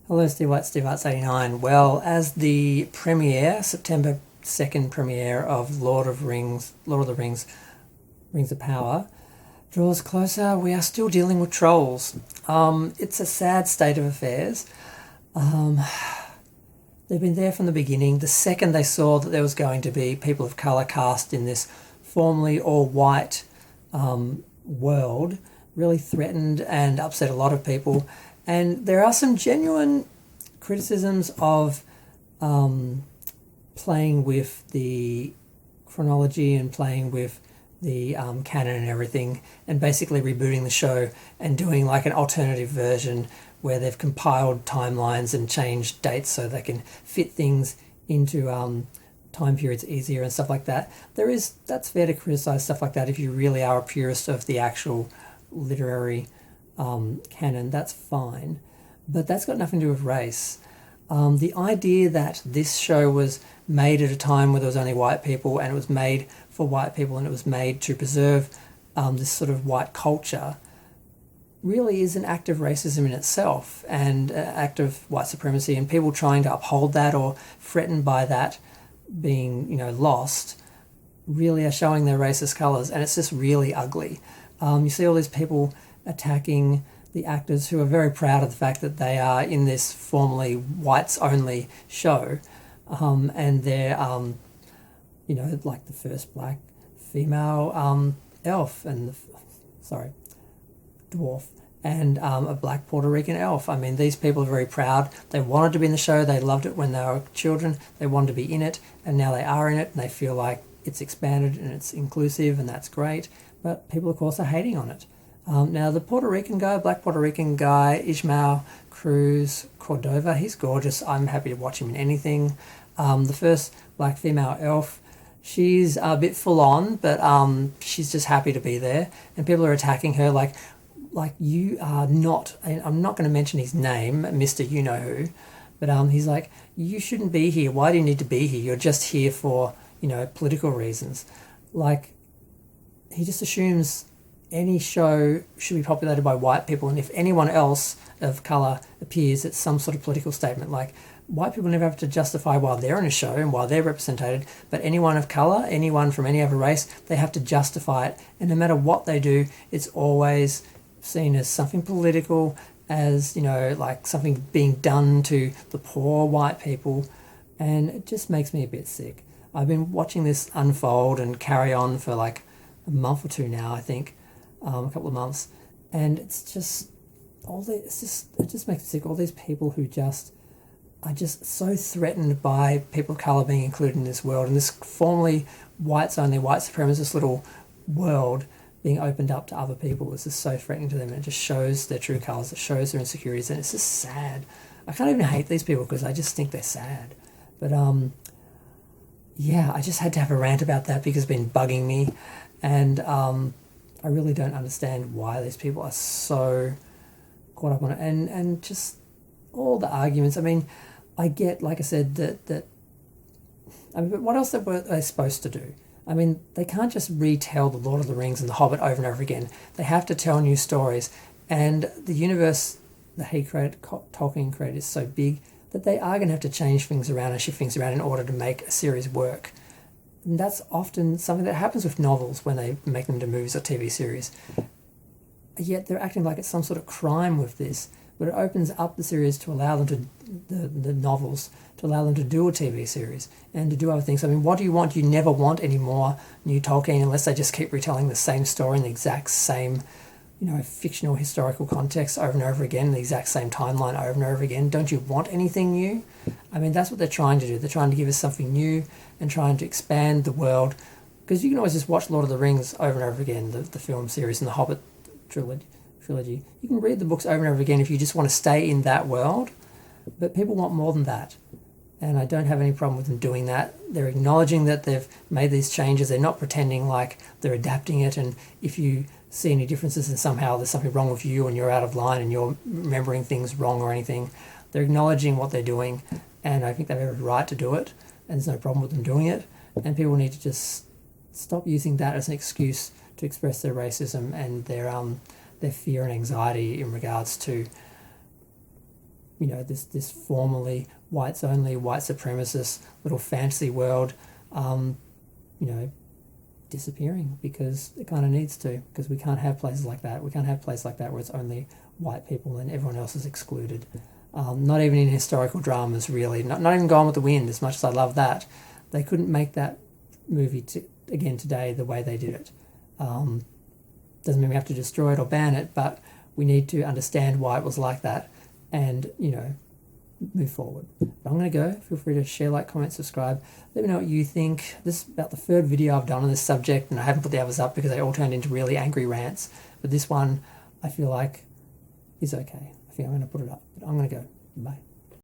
Hello, Steve White, Steve Arts 89. Well, as the premiere, September 2nd premiere of Lord of the Rings, Rings of Power, draws closer, we are still dealing with trolls. It's a sad state of affairs. They've been there from the beginning. The second they saw that there was going to be people of colour cast in this formerly all-white world, really threatened and upset a lot of people. And there are some genuine criticisms of playing with the chronology and playing with the canon and everything, and basically rebooting the show and doing like an alternative version where they've compiled timelines and changed dates so they can fit things into time periods easier and stuff like that. That's fair to criticize stuff like that if you really are a purist of the actual literary canon. That's fine, but that's got nothing to do with race. The idea that this show was made at a time where there was only white people, and it was made for white people, and it was made to preserve this sort of white culture, really is an act of racism in itself, and an act of white supremacy, and people trying to uphold that or threatened by that being, lost, really are showing their racist colours, and it's just really ugly. You see all these people attacking the actors who are very proud of the fact that they are in this formerly whites-only show, and they're, like the first black female elf and dwarf, and a black Puerto Rican elf. I mean, these people are very proud. They wanted to be in the show. They loved it when they were children. They wanted to be in it, and now they are in it, and they feel like it's expanded and it's inclusive, and that's great. But people, of course, are hating on it. Now, the black Puerto Rican guy, Ishmael Cruz Cordova, he's gorgeous. I'm happy to watch him in anything. The first black female elf, she's a bit full on, but she's just happy to be there. And people are attacking her like you are not, I'm not going to mention his name, Mr. You-know-who, but he's like, you shouldn't be here. Why do you need to be here? You're just here for, political reasons. Like, he just assumes any show should be populated by white people, and if anyone else of colour appears, it's some sort of political statement. Like, white people never have to justify why they're in a show and why they're represented, but anyone of colour, anyone from any other race, they have to justify it, and no matter what they do, it's always seen as something political, as, like something being done to the poor white people, and it just makes me a bit sick. I've been watching this unfold and carry on for like a month or two now, I think, a couple of months, and it just makes me sick. All these people who are just so threatened by people of colour being included in this world, and this formerly white supremacist little world being opened up to other people is just so threatening to them, and it just shows their true colours, it shows their insecurities, and it's just sad. I can't even hate these people because I just think they're sad. But I just had to have a rant about that because it's been bugging me, and I really don't understand why these people are so caught up on it, and just all the arguments. I mean, I get, like I said, but what else were they supposed to do? I mean, they can't just retell The Lord of the Rings and The Hobbit over and over again. They have to tell new stories, and the universe that Tolkien created is so big that they are going to have to change things around and shift things around in order to make a series work. And that's often something that happens with novels when they make them into movies or TV series. Yet they're acting like it's some sort of crime with this, but it opens up the series to allow them to, the novels, to allow them to do a TV series and to do other things. I mean, what do you want? You never want any more new Tolkien unless they just keep retelling the same story in the exact same, fictional historical context over and over again, the exact same timeline over and over again. Don't you want anything new? I mean, that's what they're trying to do. They're trying to give us something new and trying to expand the world, because you can always just watch Lord of the Rings over and over again, the film series, and the Hobbit trilogy. You can read the books over and over again if you just want to stay in that world, but people want more than that, and I don't have any problem with them doing that. They're acknowledging that they've made these changes. They're not pretending like they're adapting it, and if you see any differences and somehow there's something wrong with you and you're out of line and you're remembering things wrong or anything, they're acknowledging what they're doing, and I think they have a right to do it, and there's no problem with them doing it, and people need to just stop using that as an excuse to express their racism and their fear and anxiety in regards to this formerly whites only, white supremacist little fantasy world, disappearing, because it kind of needs to, because we can't have places like that. We can't have places like that where it's only white people and everyone else is excluded. Not even in historical dramas, really. Not even Gone with the Wind, as much as I love that. They couldn't make that movie again today the way they did it. Doesn't mean we have to destroy it or ban it, but we need to understand why it was like that and, move forward. But I'm going to go. Feel free to share, like, comment, subscribe. Let me know what you think. This is about the third video I've done on this subject, and I haven't put the others up because they all turned into really angry rants. But this one, I feel like, is okay. I think I'm going to put it up. But I'm going to go. Bye.